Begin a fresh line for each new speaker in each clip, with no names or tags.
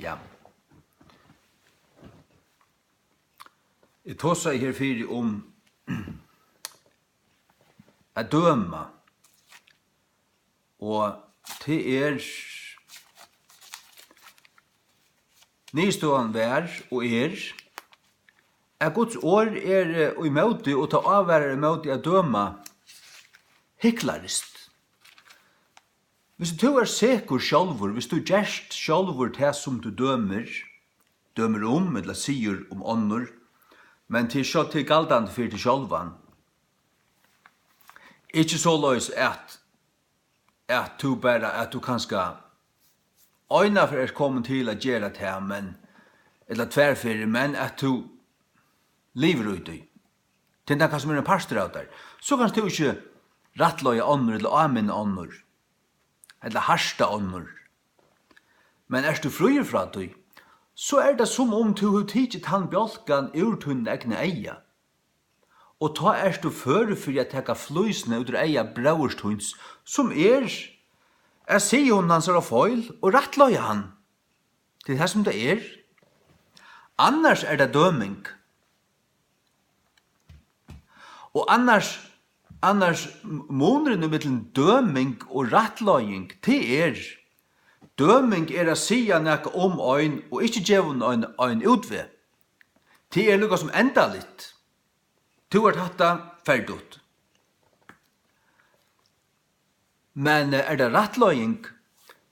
Ja. Jeg tåsa her fyrir om at døma. Og til nyståan vær og at Guds år i møte og ta avværer i møte at døma hiklarist. Hvis du sikker sjálvur, hvis du gjerst sjálvur det som du dømer om, eller sier om ånder, men til galdande for til sjálvan, ikke så løys at du bare, at du kanskje øyna for kommet til å gjøre det, men, eller tverrfyrir, men at du lever ut i. Til det kanskje en pastor av der. Så kanskje du ikke rattløye ånder, eller amen ånder, eller harsta ånder. Men du fruer fra du, så det som om du har tidsit han bjolkan ur tunn egne eia. Og ta du føre for å teka fløysene ut eia braurstunds, som jeg sier hun hans av feil, og rattløye han. Det det som det Annars det døming. Og annars måneden mellom døming og rattløying, det døming å sige noe om øyn, og ikke gjøre øyn utve. Det noe som enda litt. Du har tatt det ferdig. Men det rattløying,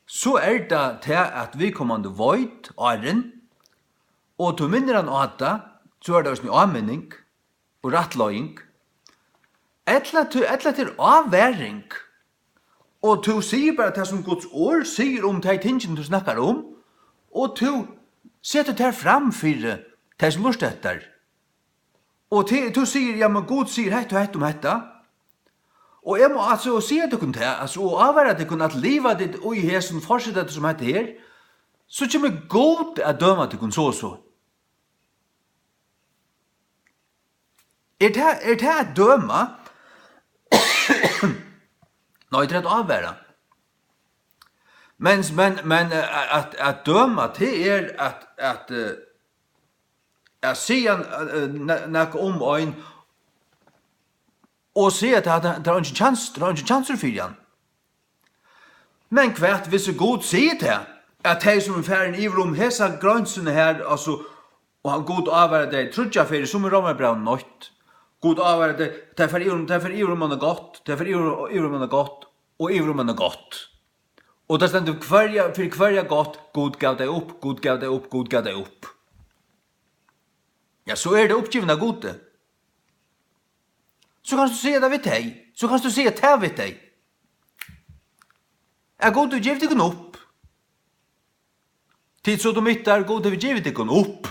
så det til at vi kommer void, åren, og du minner han av det, så det også en avmenning og rattløying. Etla til avværing. Og du sier bare det som Guds ord sier om de tingene du snakker om, og du setter det fram for det som lurt etter. Og du sier, ja, men Gud sier hett og hett om dette. Og jeg må altså si at du kunne det, altså å avvære at du kunne at livet ditt og i hesen fortsetter det som heter her, så kommer Gud at døme at du kunne så. Det at døme? Nei, det avvære. Men at døme til at sier noe om øyn, og sier at det er ikke chanser for han. Men hvert hvis Gud sier det, at de som er ferdig i rom, hesa grønsene her, altså, og han Gud avvære det, trudja fyrir, som er romerbrev nøyt, Gud avvære det, det er i romene godt, det er i romene godt, og i romene godt. Og det stender for hver godt, Gud gav deg opp, Gud gav deg opp, Gud gav deg opp. Ja, så det oppgivende av Gode. Så kan du se det ved deg. Så kan du se det ved deg. God, du givet deg opp. Tid så du mittar, God, du givet deg opp.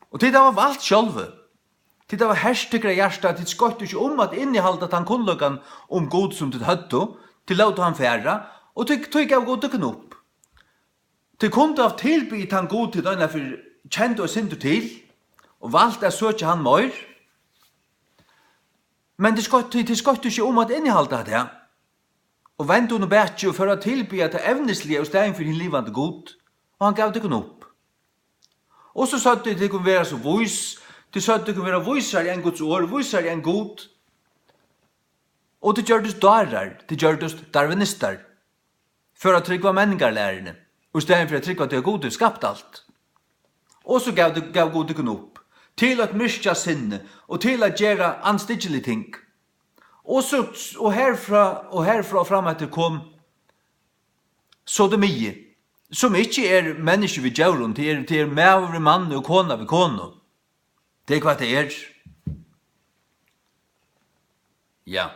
Og tid det var valgt sjølve. Tid det var herstykker av hjertet, tid skott du ikke om at innehalde at han kunnløkken om God som du høtte, til låt han færa, og tid gav God deg opp. Til kunde av tilbyt han God til døgnet for kjent og sint til, og valgte å søke han mør. Men det skott du ikke om at innehalde det. Og vent hun og bætje og for å tilby at det evneslige og stegen for hin livande God, og han gav deg opp. Og så sa det kunne være så vois, det sa det kunne være voisar i en Guds år, voisar i en God. Og det gjør det darar, det gjør det darwinister, for å trykva menningarlærerne, og stegen for å trykva til God, skapt alt. Og så gav God deg opp, til at myrkja sinne, og til at gjøre anstiggelig ting. Og herfra og fram etter kom sodomie, som ikke mennesker ved djauren, det med mann og kona ved kona. Det hva det Ja.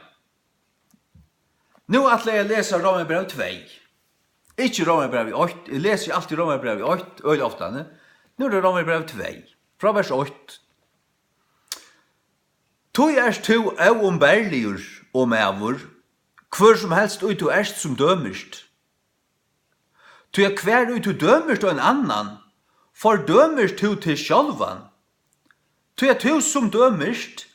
Nå atler jeg leser Romerbrev 2. Ikke Romerbrev 8. Jeg leser alltid Romerbrev 8, øyelig ofte. Nå det Romerbrev 2, fra vers 8. Tog to auumbærligur og mevor, hver som helst ut du som dømest. Tog hver ut du dømest og en annan, for dømest du til sjálvan. Tog to som dømest,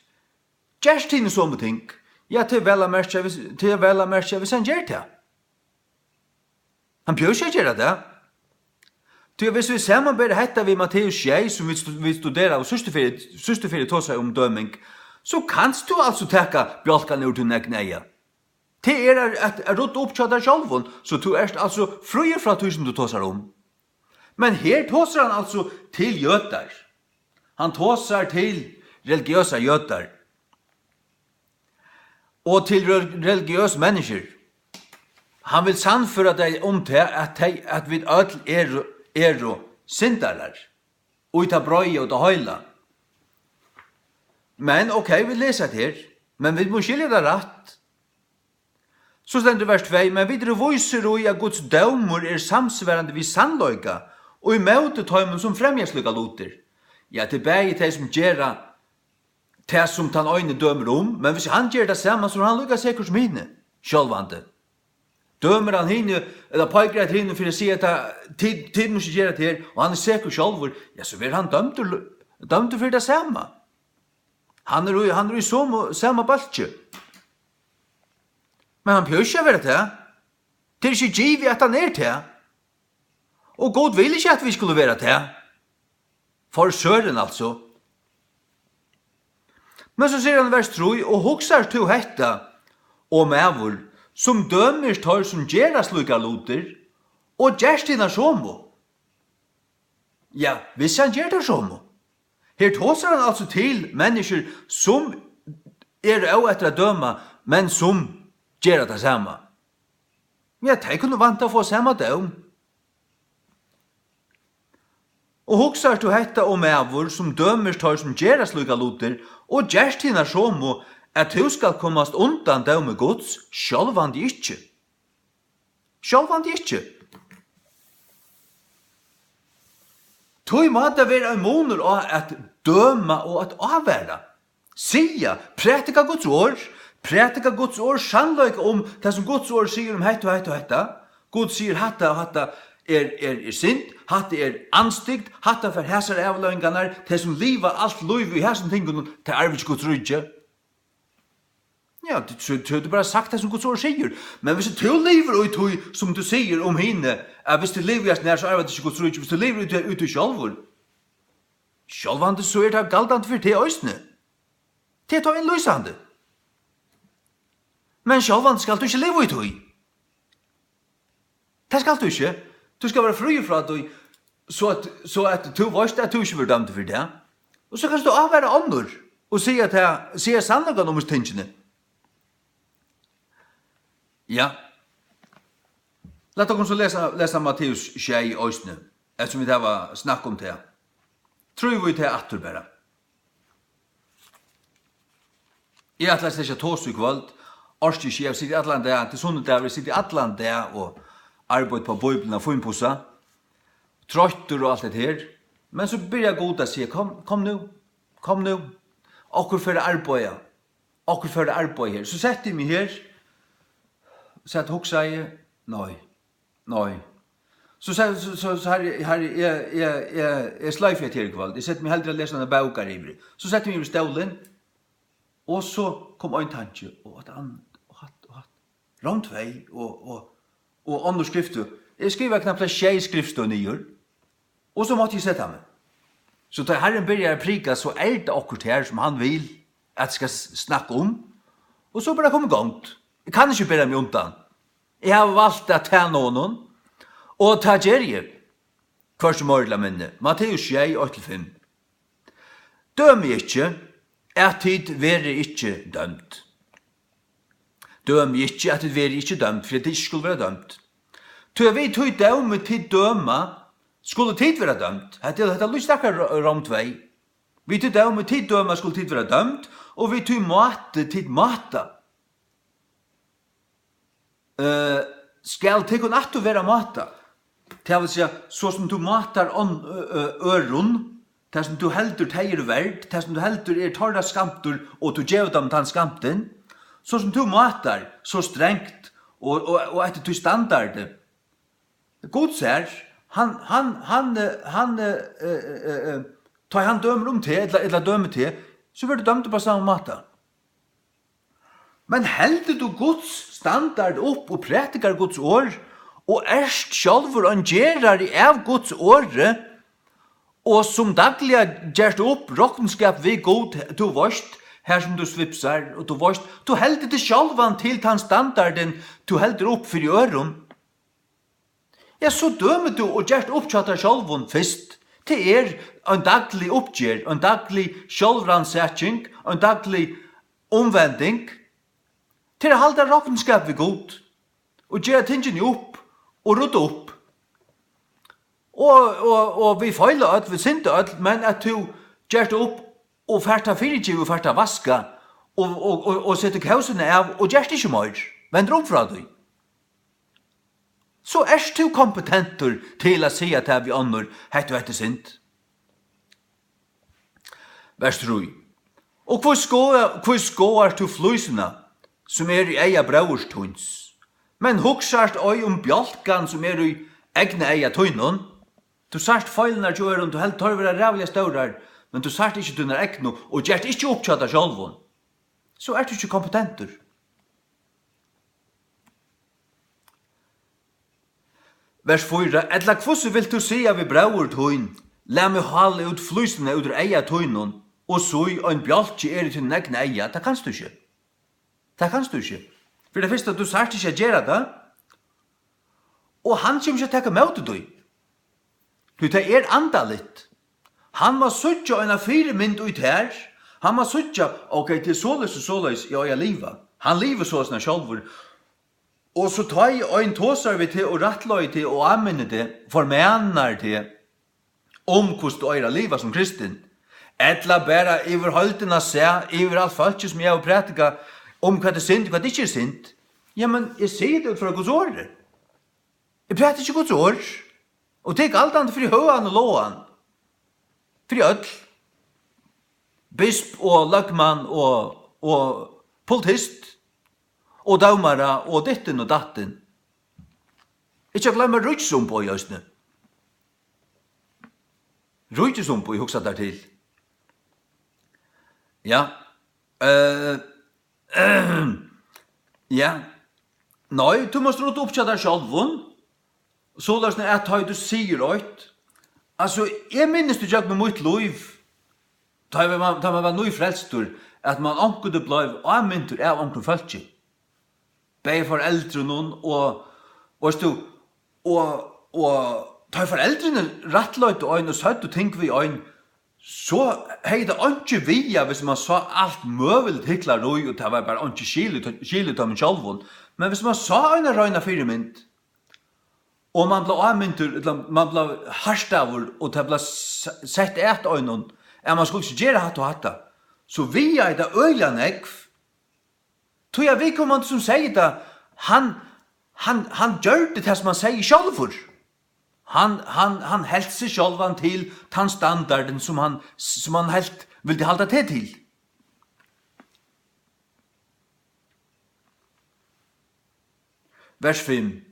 gjerst henne som ting, ja, til vel a merkja hvis han gjør det. Han bjør ikke gjøre det. Hvis vi ser man bare hetta vi Matteus 6, som vi studerer og sørste fyrir tog seg om døming, så kanst du altså teka bjálkan ur til negneia. Det at rått oppkjøtta sjálfun, så du altså fri fra tusen du tåsar om. Men her tåsar han altså til jøtar. Han tåsar til religiøsa jøtar. Og til religiøse mennesker. Han vil sannføre deg om det at vi ødel syndarar. Og ta brøy og ta høyla. Men vi leser det her. Men vi må skilje det rett. Så stender vers 2, men videre viser og at Guds dømer samsværende vid sannløyga, og i møte tøymen som fremgjersløyga loter. Ja, det er de som gjør det som han øyne dømer om, men hvis han gjør det samme, så han lykka sikkert som henne, sjølvande. Dømer han henne, eller pågrer at henne for å si at tid må ikke gjøre det her, og han sikkert sjølvor, ja, så blir han dømt for det samme. Han er i samme baltje. Men han bjør ikke være til. Det er ikke givet at han er til. Og Gud vil ikke at vi skulle være til. For søren altså. Men så sier han vers 3, og hoksar til hetta, og mevor, som dømer tar som gjeras lukka loter, og gjerstina somo. Ja, hvis han gjer det somo. Her tåser han altså til mennesker som av etter å døma, men som gjør det samme. Ja, de kunne vant å få samme døm. Og hoksar til hetta og mevor som dømer tar som gjeras lukka loter, og gjerstina somo, at du skal kommast undan døme Guds, sjálvandi ikkje. Sjálvandi ikkje. Tøy måtte være en måneder av at døma og at avværa. Sia, prætika Guds ord, prætika Guds ord sannløyk om det som Guds ord sier om hetta og hetta og hetta. Gud sier hatta og hatta synd, hatta anstigt, hatta for hæsar avløynganar, det som liva alt liv i hæsar tingun til arvits Guds rydje. Ja, det er bare sagt det som Guds ord sier. Men hvis du lever ut som du sier om henne, hvis du lever i nær, så er det ikke Guds rydje. Hvis du lever ut i sjálfur, sjálvande så er det galdant for det øysene. Det er innløysande. Men sjálvande skal du ikke leve ut i. Det skal du ikke. Du skal være fri fra det, så at du vet at du ikke vil dømte for det. Og så kan du avvære andre, og si sannleggen om tingene. Ja. Låt oss lesa Matteus 6 i øysene, eftersom vi har snakket om det. Tror vi til atter bare. Jeg atlas ikke tås i kvöld, Årstid jeg sitter i Atlandet, til sunnet vi sitter i Atlandet og arbeid på Bibelen og funpussa, trøytter og alt det her. Men så blir jeg god å si, kom nu, akkur for arbeid her. Så setter jeg meg her, så at hoksa jeg, nei. Så jeg sløyfer jeg til i kveld. Jeg setter meg heldre å lese denne baukar ivrig. Så setter jeg meg i stålen, og så kom en tanke, og rundt vei, og andre skrifter. Jeg skriver knapt 6 skrifter nyer, og så måtte jeg sette meg. Så da Herren begynner å prika, så er det akkurat her som han vil at jeg skal snakke om, og så bare komme gongt. Jeg kan ikke bære meg undan. Jeg har valgt å ta noen, og ta gjerje. Hver som ordla minne. Matteus 6, 8-5. Døm ikke, at tid være ikke dømt. Døm ikke, at tid være ikke dømt, for det ikke skulle være dømt. Til vi tog døme til døma, skulle tid være dømt. Dette er lyst akkurat ramt vei. Vi tog døme til døma, skulle tid være dømt, og vi tog mate til mata. Skal til kun at du være mata. Det vil si, så som du matar øron, det som du heldur teir verd, det som du heldur torra skamtur, og du gjør dem den skamten, så som du matar så strengt, og etter du standard. God ser, tar han dømer om til, eller dømer til, så blir du dømt på samme måte. Men heldur du Guds standard opp og prætikar Guds år, og erst sjálfur en gerar av Guds åre, og som dagliga gerst opp rokkenskap vi god, du varst, her som du svipsar, og du varst, du heldur til sjálvan til tan standarden, du heldur opp for i øron. Ja, så dømer du og gerst opptjatta sjálvun fyrst, til en daglig oppgjer, en daglig sjálvransetjing, en daglig omvending, til å halda rokkenskap vi god, og gjøre tingene opp, og rydde opp. Og vi feiler at vi synte at, men at du gjør det opp, og færta fyrirgiv, og færta vaska, og sette kausene av, og gjør det ikke mer, vender om fra deg. Så du kompetentur til å si at vi annor, hett og etter synd. Vers 3. Og hvor skåar du fløysene, som i eia braurstunds, men hugsart oi bjalkan som i egna eia tøynon, du sart feilnar tjøren, du helt tørver rævlige staurar, men du sart ikkje tunnar egno, og gjert ikkje opptjata sjálvun, så du ikkje kompetentur. Vers 4. Etla kvosse vil du sia vi braur tøyn, la meg hale ut flysene ut eia tøynon, og så en bjalki i til egna eia, det kanst du ikkje. Det kanst du ikkje. For det første, du sart ikkje gjera det, og han kjem ikkje tekka med til deg. Det andalit. Han må suttja en av 4 mynd ut her. Han må suttja, ok, til såleis og såleis i øya liva. Han liver såleis sjálfur. Og så tar jeg en tåsar vi til og rattløy til og anminner til, formenar til, hvordan du øyra liva som kristin. Etla bæra iver høldina se, iver alt falskje som jeg har prætika, hva det er synd, hva det ikke er synd. Ja, men jeg sier det ut fra Guds året. Jeg præter ikke Guds året. Og tek alt annet fri høan og låan. Fri øll. Bisp og lagmann og politist. Og daumara og ditten og datten. Ikke glemmer rujtsumpo i høstene. Rujtsumpo i hoksa der til. Ja. Ja. Nei, du måste råd opptja der sjálvun. Så løsne er at du sier røyt. Altså, jeg minnes du ikke med mitt liv. Da man var nøy frelstur, at man anker blei anmyntur av anker følge. Begge foreldre noen, og da foreldrene rattløyte øyn og søtt og ting vi øyn, så hei det ikke via hvis man sa alt møvelig hiklar røy, og det var bare ikke skilet av min sjalvun. Men hvis man sa øyne røyna firmynd, og man ble avmyntur, man ble harstavur, og det ble sett et øynon, man skulle ikke gjøre hatt og hatta. Så vi er det øyla nekv. Tog jeg vi kommer som sier det, han gjør det som han sier sjálfur. Han helt seg sjálvan til den standarden som han helt ville halda til. Vers 5.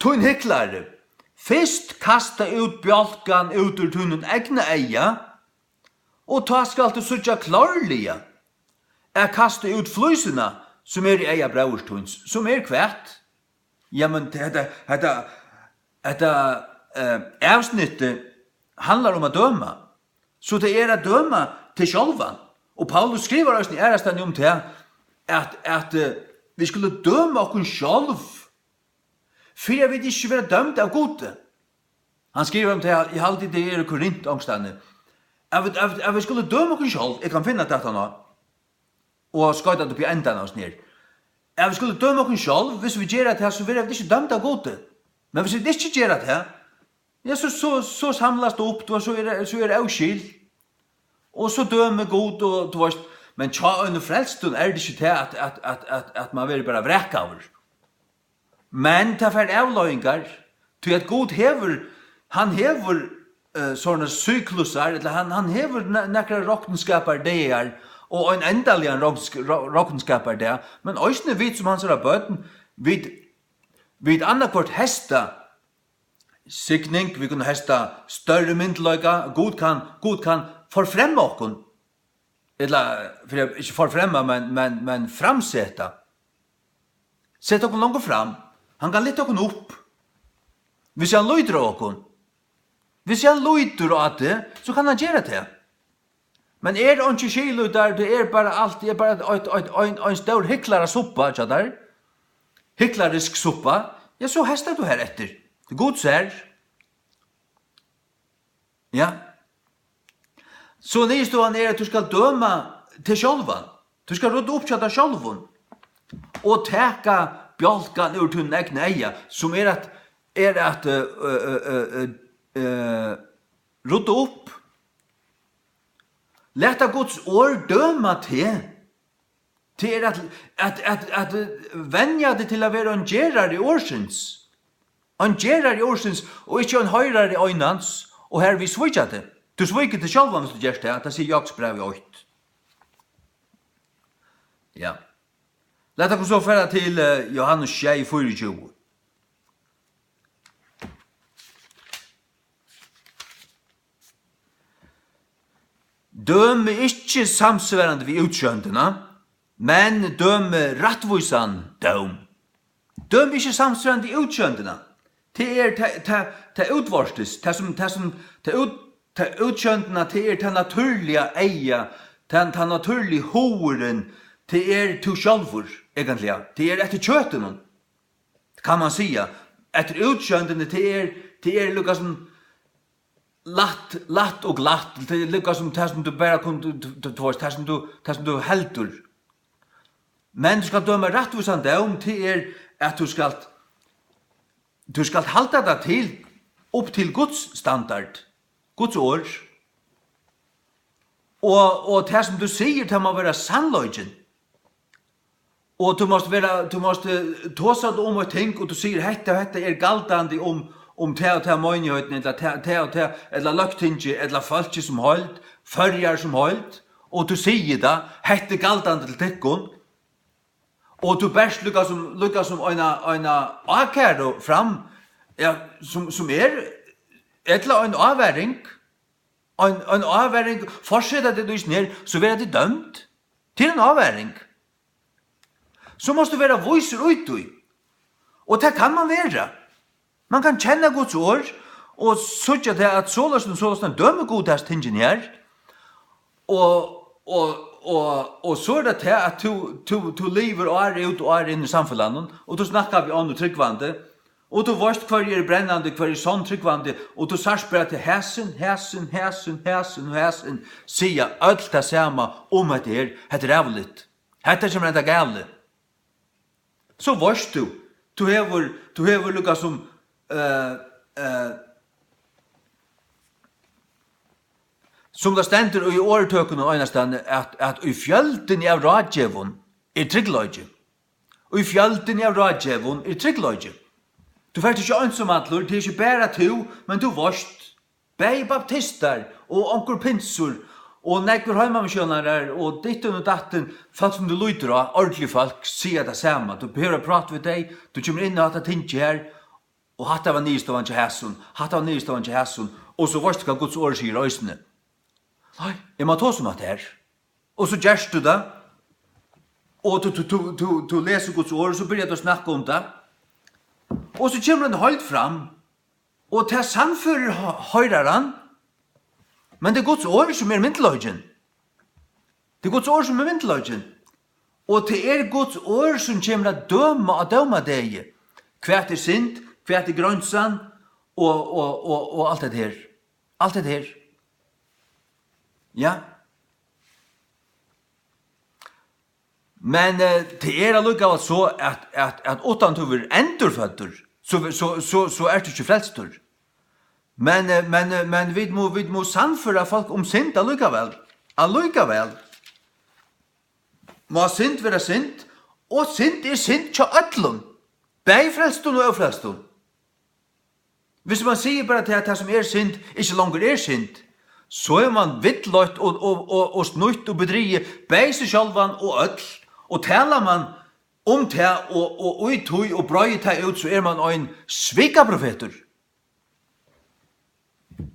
Tun hiklare, fyrst kasta ut bjalkan ut ur tunnen egna eia, og ta skal du sutja klarliga, kasta ut flysina som i eia braurstunds, som kvært. Ja, men dette avsnittet handlar om å døma, så det å døma til sjálvan. Og Paulus skriver oss i ærastande om det, at vi skulle døma okkur sjálv, for jeg vil ikke være dømt av gode. Han skriver om det, jeg har alltid det i Korint-angstene. Jeg skulle døme okkur sjálv, jeg kan finne dette nå, og skøyta det på enden av oss ned. Jeg skulle døme okkur sjálv, hvis vi gjør det her, så vil jeg ikke dømt av gode. Men hvis vi ikke gjør det her, ja, så samlas det opp, så det avskild. Og så døme god, og du vet, men tja, under frelstun det ikke til at man vil bare vreka over. Men det er avløyngar, til at god han hever sånne syklusar, eller han hever nekra rokkenskapar der, og en endelig rokkenskapar der, men òsne vidt som hans bøten, vidt annakvart hesta sikning, vi kunne hesta større myndløyga, god kan forfremma okkun, eller ikke forfremma, men framseta. Sett okkun langt fram. Han kan litt okkun opp. Hvis han lyder åkon. Hvis han lyder av det, så kan han gjøre det. Men ikke kilo der, det bare alt, det bare en stor hyklare suppa, ikke der? Hyklarisk suppa, ja, så hester du her etter. Det god ser. Ja. Så nystående at du skal døme til sjølven. Du skal råde opp til deg sjølven. Og teka bjálkan ur til egna eia, som at råde opp. Leta Guds ord døma til at venja det til å være en gerar i årsens. En gerar i årsens, og ikke en høyrar i øynans, og her vi svitja det. Du sviker til sjálvan hvis du gjør det sier Jakobs brev i 8. Ja. Leta oss så færa til Johannes 6:24. Døme ikke samsvarende vi utsjöndena, men døme rattvisan døm. Døme ikke samsvarende vi utsjöndena. Det utvarstes, det utsjöndena, det naturliga eia, det naturliga horen, det to sjálfur, egentlig. Det etter kjøtenen, kan man säga. Etter utsjöndena, det lukka som latt og glatt, det lukka som det som du bare det som du heldur. Men du skal døme rattvisan døm, det at du skal halda deg til, opp til Guds standard, Guds ord. Og det som du sier, det må være sannløgjen. Og du måste tåsa om og ting, og du sier, hette galtandi om te og te møgnjøyten, eller løgtingi, eller falski som holdt, førjar som holdt, og du sier det, hette galtandi til tikkun, og du bæst lukka som eina akæro fram, ja, som etla en avværing, en avværing, forsetta det du ned, så vera det dømt til en avværing. Så måste du være voiser utui. Og det kan man være. Man kan kjenne Guds ord, og søtja til at såløsden dømer godast tingen her, og så det til at du lever og ut og inn i samfunnet, og du snakker vi om det tryggvande, og du varst hver brennande, hver sånn tryggvande, og du sars bare til hæsen, sier alt det samme om at det er rævligt. Hette kommer enda gale. Så varst du hever lukka som som det stender i åretøkken og øynestande at i fjölden av radjevun tryggleidje. Og i fjölden av radjevun tryggleidje. Du fært ikke ønsomatlur, det ikke bare to, men du varst bei baptister og onkur pinsur og nekkur heimamisjonarar og ditten og datten, folk som du lyder av, ordentlig folk, sier det samme. Du behøver prate med deg, du kommer inn og hatt tingi her, og hatt av nystovan til hæsson, og så varst hva Guds ord sier røysene. Nei, jeg må ta som at det her. Og så gjerst du det, og du leser Guds ord, så begynner du å snakke om det, og så kommer han høyt fram, og til samfører høyraren, men det er Guds ord som mynteløgjen. Det er Guds ord som mynteløgjen. Og det er Guds ord som kommer å døma deg. Hvert synd, hvert grønnsan, og alt det her. Alt det her. Ja. Men det er allukkavel så at åttan du vil endurfødder, så er du ikke frelstur. Men vi må sannføre folk om synd allukkavel. Allukkavel. Må synd være synd, og synd er synd til ødlun. Bei frelstun og frelstun. Hvis man sier bare til at det som er synd, ikke langer er synd, så er man vittløyt og snutt og bedrige bei seg sjálvan og ødl, og taler man om det og uttøy og brøy det ut, så er man en svikaprofeter.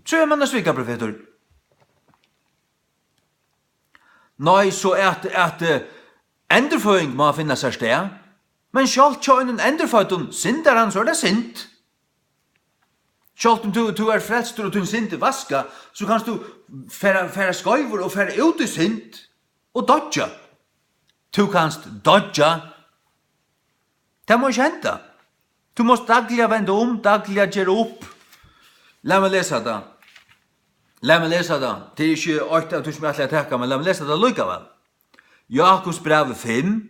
Så er man en svikaprofeter. Nei, så at endurføying må finne seg sted, men sjálf tjøynen endurføyten synder han, så er det synd. Sjalt om du er frelst og du synd er vaska, så kan du færa skøyver og færa ut i synd og dodja. Du kanst dodja. Det må ikke hente. Du må dagliga vende om, dagliga gjøre opp. La meg lese det. La meg lese det. Det er ikke 8 av du som jeg ætler å tenke, men la meg lese det likevel. Jakobs brev 5.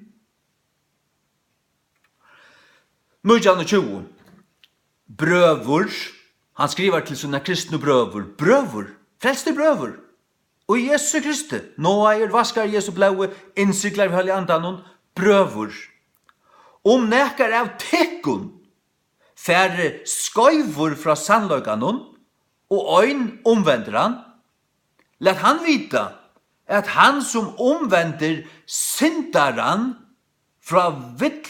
29. Brøver. Han skriver til sånne kristne brøver. Brøver. Frelste brøver. Og Jesu Kristi. Nå er vaskar Jesu blaue, innsiklar vi halv andan, brøver. Om nekar av tekkun, færre skøyvor fra sannløyganon, og øyn omvender han, let han vita at han som omvender syndaran fra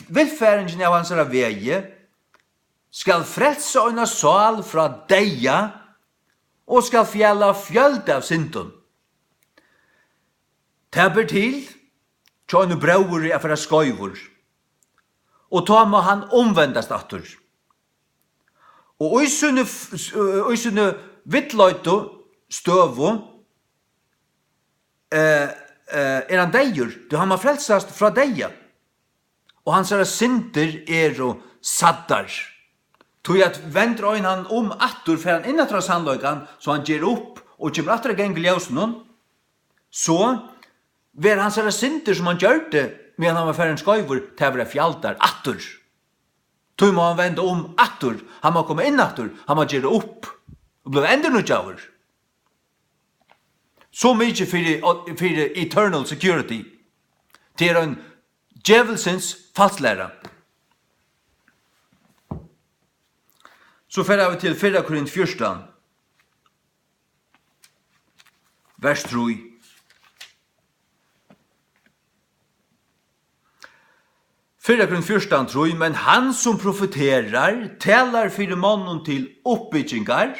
vilfæringen av hans veie, skal frelse øyna sal fra deia, og skal fjalla fjölde av synden. Taber til, tjøyne brauer er fra skøyvor, og ta må han omvendast atur. Og i sunne vittløyto støvo er han deir, du han må frelsast fra deia. Og hans synder er og saddar. Tog at vender øyn han atur for han innatra sannløygan, så han gjer opp og kommer atra gengel ljøsnen, så ver hans synder som han gjørte, men han var færre en skøyver til å være fjaldar atur. Tog må han vende atur, han må komme inn atur, han må gjøre opp, og bli enda noe javer. Så mykje for eternal security, til en djevelsens falslæra. Så fer vi til 4 Korint 14, vers 3. Fyrra Korint 14 tror, men han som profeterar talar fyrir mannen til oppbyggingar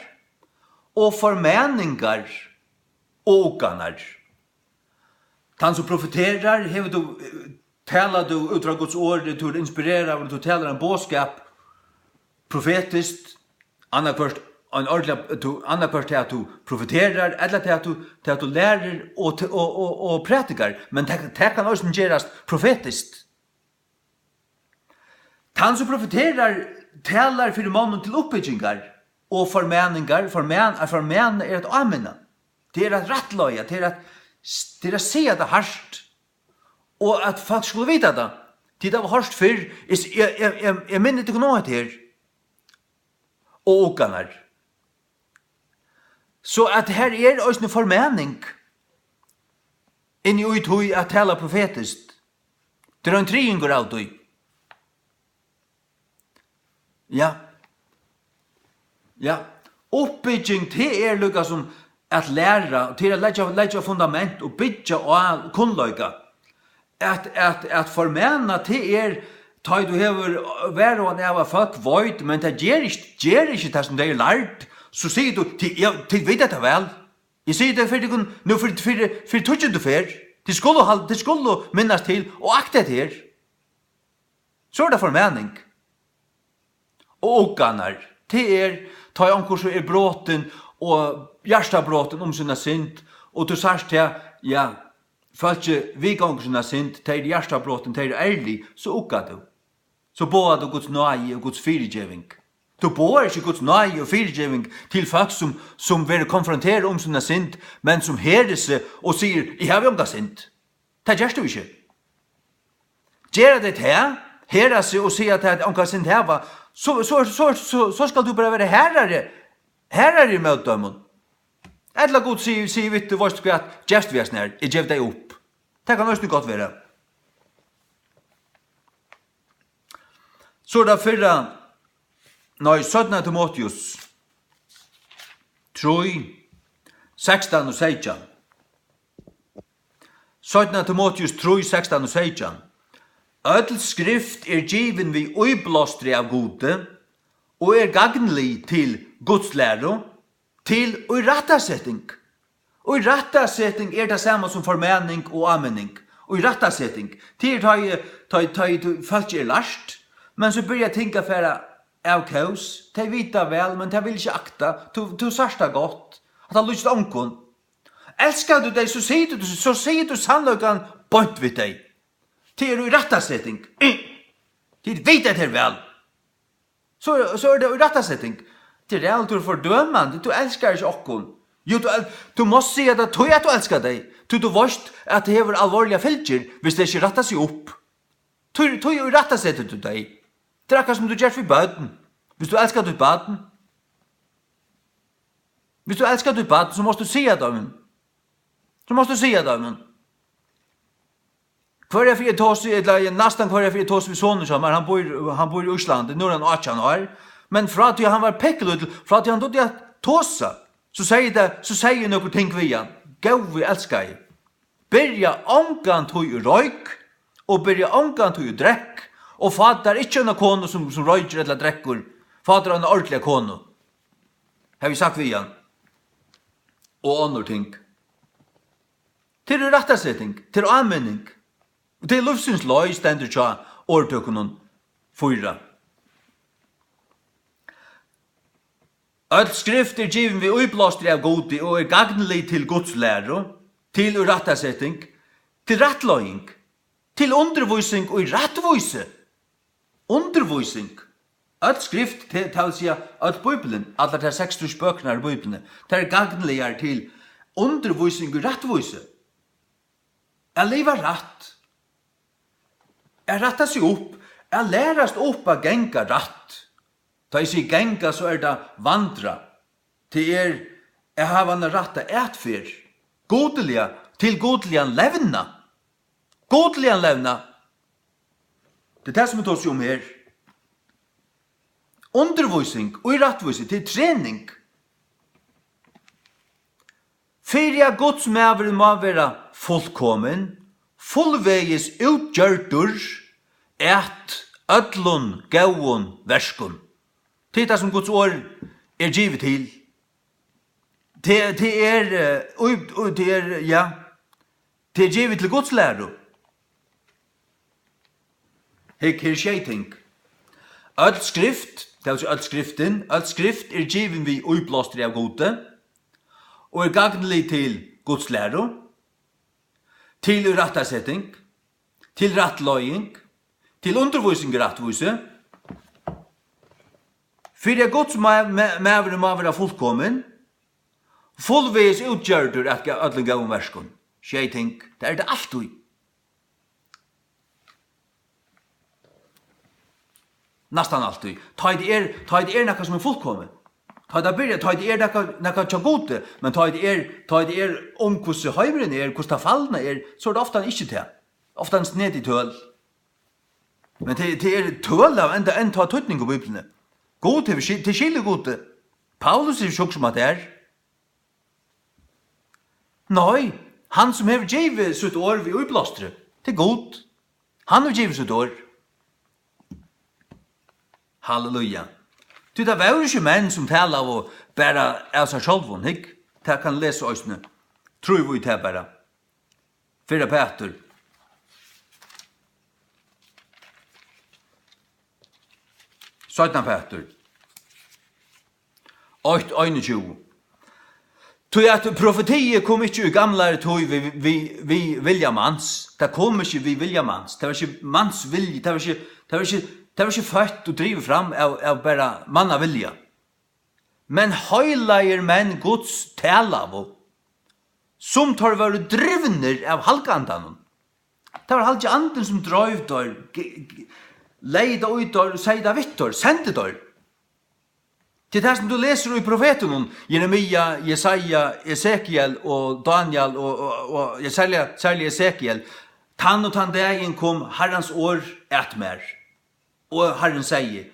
og formeningar og oganar. Han som profeterar, hever du talar du utra Guds ord, du inspirerar, du talar en båskap profetiskt, annarkvørst til at du profeterar, eller til at du lærer og prætikar, men det kan også gjerast profetiskt. Han som profeterar talar fyrir mannen til oppbyggingar og formeningar. Formen er et amena. Det er et rattløya. Det er å se det hardt. Og at folk skulle vite det. Det var hardt før. Jeg minner ikke noe her. Og åkanar. Så at her er også en formening inni uthøy at tala profetisk. Det er en triingur av det. Ja. Oppbygging til er lukka som at læra, til å leggja fundament og byggja og kunnløyga. At formena til er, ta du hever vært og neva folk void, men det gjør ikke det som det er lært, så sier du, til vet det vel. Jeg sier det for tutsjen du fer. Det skulle minnes til, og akte til. Så er det formening. Og åganar, det er ta anker som er bråten og hjertabråten sinna synd, og du sars til, falske viganger sinna synd, det er hjertabråten, det er ærlig, så åga du. Så båa du Guds nøye og Guds fyrirgjeving. Du båa ikke Guds nøye og fyrirgjeving til folk som vil konfrontere sinna synd, men som herer seg og sier, jeg har omga synd. Det gjør du ikke. Gjør det her, herer seg og sier at omga synd heva, så skal du bare være herre i møtdømmen. Etla god sier vitt du vorst at gestvæsen her, jeg gjev deg opp. Det kan også godt være. Så da 17 Timotheus 3, 16 og 16. 17 Timotheus 3, 16 og 16. Öll skrift er given vi uiblåstri av gode, og er gagnlig til Guds læro, til uirattasetting. Uirattasetting er det samme som formening og anmenning. Uirattasetting, til folk er last, men så bør jeg tenke for av kaos. De vita vel, men de vil ikke akta. Du sarsta godt. At han lyst omkon. Elskar du deg, så sier du sannløkan bort vid deg. Det er i rattasetting. Det vet jeg til vel. Så det i rattasetting. Det er alt du fordømmer. Du elskar ikke okkon. Jo, du må si at du elskar deg. Du vet at det hever alvorlige fylgjer hvis det ikke rattar seg opp. Du rattasetter du deg. Det er akkurat som du gjør for bøten. Hvis du elskar ditt baden, så måste du si dem. Hver er fyrir tås, eller nesten hver er fyrir tås vi sonen som han bor i Osland, nå er han 18 år, men fra til han var pekkelud, fra til han dødde at tåsa, så sier noen ting vi han, gå vi elskar jeg. Byrja omgant hui røyk, og byrja omgant hui drekk, og fader ikke en kone som røyker eller drekker, fader en ordentlig kone. Har vi sagt vi han. Og andre ting. Til rettasetting, til anmenning, og til livsynsløy stendur tja årtøkunnen 4. Alt skrift er given vi uiblåster av godi og er gagnelig til Guds læro, til rettasetting, til rattløying, til undervisning og rattvise. Undervisning. Alt skrift til å si at Bibelen, alle de 60 bøkene i Bibelen, det er gagnelig til undervisning og rattvise. Jeg lever rett. Jeg retter seg opp. Jeg læres opp av genga rett. Da jeg sier genga, så er det vandra. Det er, jeg har en rett av etfyr. Godeliga, til godeliga levna. Godeliga levna. Det er det som vi tar seg om her. Undervisning og rettvisning til trening. Fyrir Guds maver må være fullkommen, fullvegis utgjørtur, et ødlun gauun verskun. Det er det som Guds ord er givet til. Det er givet til Guds læro. Her skjeiting. Alt skrift, det er alt skriften, alt skrift er given vi uiblåster av gode, og er gagnelig til Guds læro, til rattasetting, til rattløying, til undervisning i rattvise, for Guds maver må være fullkommen, fullveis utgjørdur at alle gavn verskon. Skjeiting, det er det alltid. Nastan alltid. Ta det er nekka som er fullkommen. Ta det er nekka tja gode, men ta det er om hvordan høymeren er, hvordan fallene er, så er det ofte ikke til. Ofte sned i tøl. Men det er tøl av enda enn ta tøytning på Bibelen. God til skille gode. Paulus er sjokk som at det er. Nei, han som har givet sitt år ved uiblåstre, det er god. Han har givet sitt år. Halleluja. Det var jo ikke menn som taler av å bære av seg sjølven, ikke? Det kan lese øsne. Tror vi til bare. 4 Peter. Søytna Peter. 8:21. Tog at profetiet kom ikke i gamlere tog vi vilja mans. Det kom ikke vi vilja mans. Det var ikke mans vilje. Det var ikke født å drive fram av bare manna vilja. Men høyleier menn Guds tala som tar være drivner av halkandan. Det var halvt anden som drøyv der, leida ut der, seida vitt der, sendte der. Til det som du leser i profeten, Jeremia, Jesaja, Esekiel og Daniel og særlig Esekiel, tann og tann dagen kom Herrens år etmer. Og Herren sier,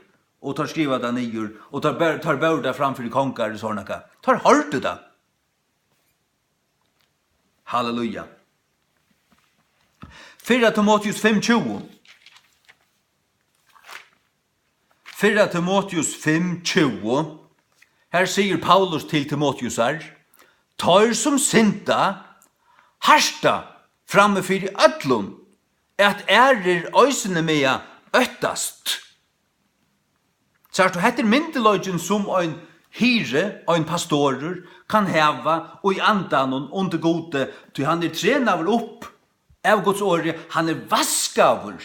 og tar skriva det nyer, og tar börda framfor konkar og sånne. Tar hørte det. Halleluja. 4 Timotheus 5:20. 4 Timotheus 5:20. Her sier Paulus til Timotheus her, tar som synda, harsta framme for ödlun, at ærer øysene med øttast. Så du heter myndeløgjen som en hyre, en pastorer, kan heva, og i andan under gode, til han trenaver opp av Guds åre, han vaskaver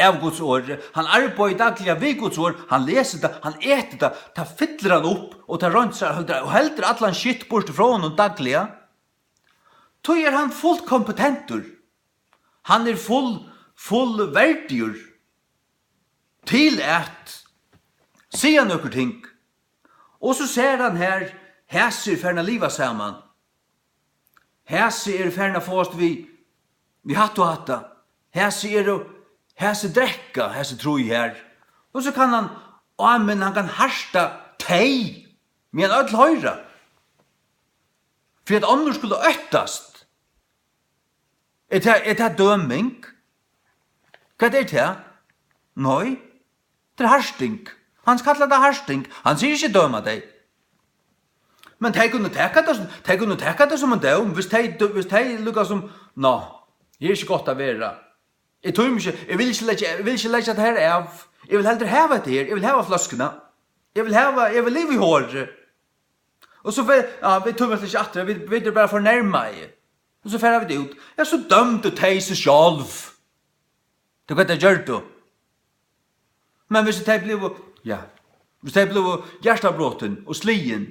av Guds åre, han arbeider dagliga ved Guds åre, han leser det, han eter det, ta fyller han opp, og ta rønser, og helter at han skitt bort fra honom dagliga, så han fullt kompetentur. Han full verdigur til at sier noen ting. Og så ser han her, hæser ferna liva saman. Hæser ferna fast vi hatt og hatta. Hæser drekka, hæser troi her. Og så kan han kan harsta tei med en öll høyra. For at andre skulle øttast. Det døming? Hva det til? Nei, det harsting. Han kallar det harsting. Han sier ikke døma deg. Men de kunne teka det som en døm. Hvis de lukka som, nå, det er ikke godt å være. Jeg vil ikke legge det her av. Jeg vil heller heva det her. Jeg vil heva flaskene. Jeg vil leve i håret. Og så vi tog meg ikke atre. Vi vil bare fornærme meg. Og så færer vi det ut. Ja, så dømte de seg selv. Det var det gjør du. Men hvis de ble hjertabråten og slien,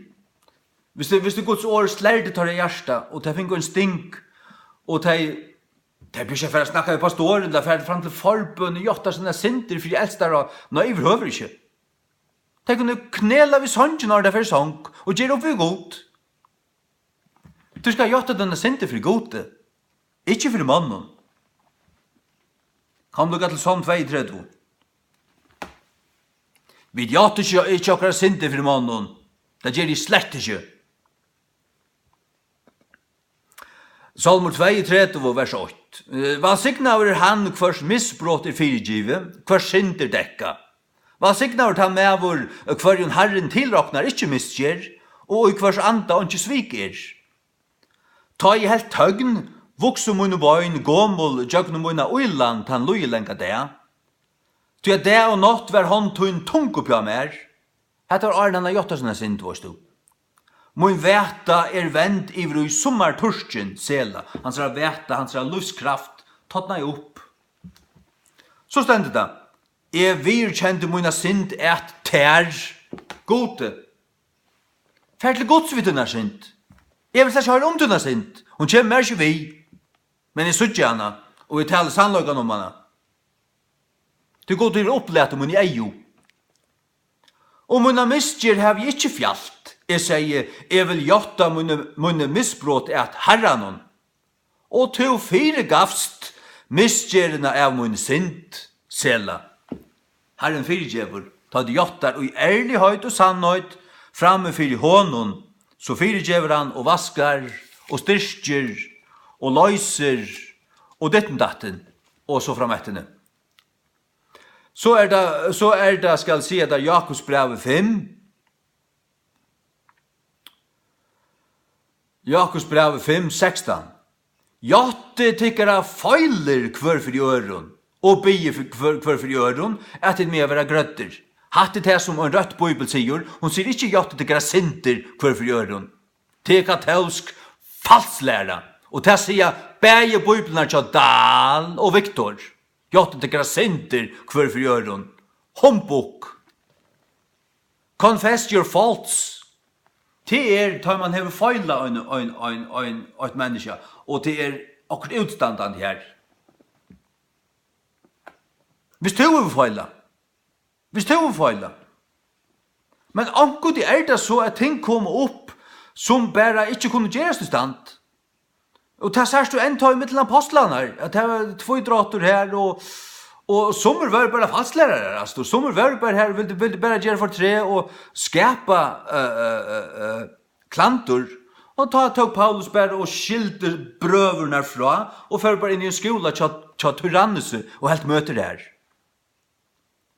hvis det Guds år slærde tar i hjertet, og de finner en stink, og de blir ikke for å snakke med pastoren, de færer frem til forbund, og gjør sånne sinter, for de eldste der, nei, vi behøver ikke. De kunne knela ved sången når de får sång, og gjør opp ved godt. Du skal gjøre denne sinter for gode, ikke for mannen. Kom du til sånn 2-3. Vi gjør ikke akkurat sinter for mannen. Det gjør de slett ikke. Salmer 2-3, vers 8. Valsignaver han hvers misbrott fyrirgive, hvers sinter dekka. Valsignaver han med hvor hverjon Herren tilraknar ikke misgjør, og hvers anda ikke sviker. Ta i helt tøgn, vokse munne bøyn, gåmål, jøgne munne uiland, han loje lenka det. Ty at det og nått var hånd tog en tung oppja mer. Hette var Arne Jottasson sint, vårs du. Mun veta vend ivru i sommartursken, sela. Han sa veta, han sa lufskraft, tattna i opp. Så stendet det. Virkjente munna sint et tær gode. Færlig gods vi tunna sint. Jeg vil ikke høre tunna sint. Hun kommer mer ikke vi. Men jeg sutja hana, og vi taler sannløygan om hana. Det går til å opplete mun i eio. Og munna misgjer har vi ikke fjalt. Jeg sier, jeg vil gjotta munne misbrot et herranon. Og til 4 gavst misgjerna av munne sint, sela. Herren fyrirgjevur, ta de gjottar og i ærlighet og sannhet framme fyrir honon, så fyrirgjevur han og vaskar og styrkjer og løyser og ditten datten og så fram ettene. Så er det, skal si at det er Jakobs brev 5. Jakobs brev 5, 16. Jotte tykkara feiler hver for i øron, og bygge hver for i øron, at det med å være grøtter. Hatt det som en rødt bibel sier, hun sier ikke jotte tykkara sinter hver for i øron. Det er katolsk falslæra, og det sier begge bibelene til Dahl og Viktor. Jotte tykkara sinter hver for i øron. Humbug. Confess your faults. Det tar man hever feila et menneske, og det akkurat utstandande her. Hvis du hever feila. Men akkurat det det så at ting kommer opp som bare ikke kunne gjøres i stand. Og det sørst du en tag med til apostlene her, at det var 2 drater her, og sommer var bare falslærere, altså. Sommer var bare her, ville bare gjøre for 3 og skapa klantor. Og tog Paulus bare og skilte brøverne fra, og fører bare inn i en skola tja tyrannese og helt møter her.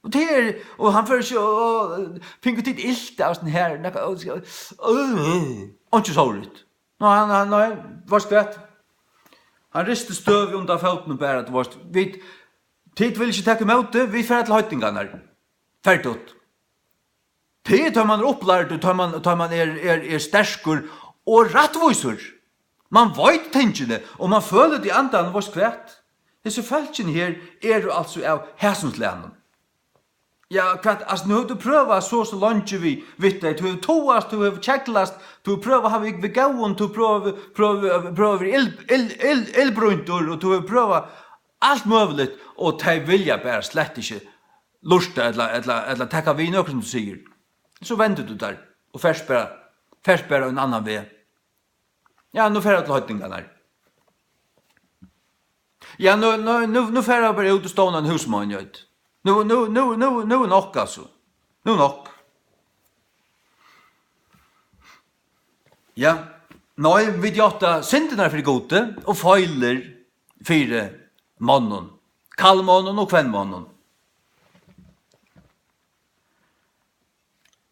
Og han fører ikke, og finner tid ilte av sånn her, og ikke så ut. Han var skvett. Han riste støv under føttene bare, at det var tid vil ikke takke møte, vi fører til høytingene her. Ferdig ut. Det tar man upplärd, tar man är stärskur och rättvisor. Man vet tänkande och man följer det andan vars kvärt. Det så fältjen här är alltså av häsenslänen. Ja, kvart, alltså nu har du prövat så långt vi vet det. Du har toast, du har checklast, du har prövat ha vi gåen, du prövar elbruntor och du har prövat allt möjligt och ta vilja bara slett inte lusta eller tacka vi något som du säger. Så vänder du där och färs bara en annan väg. Ja, nu färd till höjtingarna. Ja, nu färd jag bara ut och stående en husman, jag vet. Nu nog alltså. Nu nog. Ja, nej, vi gjorde synderna för gode och feiler fyra mannen. Kallmannen och kvennmannen.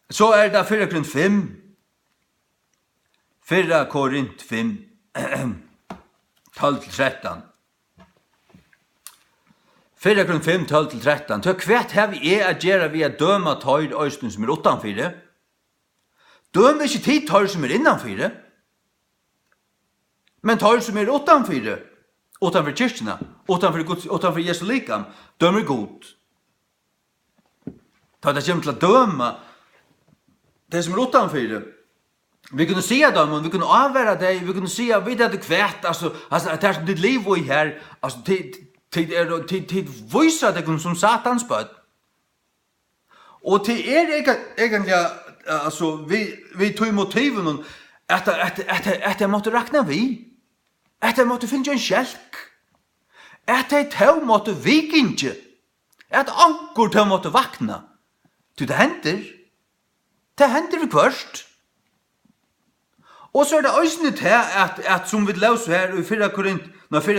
Så är det 4:5. 4 Korint 5, 12-13. 4 Korint 5, 12-13. Så kvært har vi at gjøre vi at døma tøyr øysten som utanfyre. Døm ikke tid tøyr som innanfyre. Men tøyr som utanfyre. Utanför kyrkjena. Utanför Jesu likam. Døm god. Ta det kommer til å døma det som utanfyre. Vi kunde se dem, vi kunde avvärda dig, vi kunde se att vi hade kvärt, alltså det här som ditt liv var i här, alltså till visa det som satans böd. Och till egentligen, alltså vi tog motiven att det måtte räkna vi, att det måtte finna en kälk, att det måtte vikinge, att ankor måtte vakna. Det händer vi först. Och så är det ösnet här att som vi läser här i 4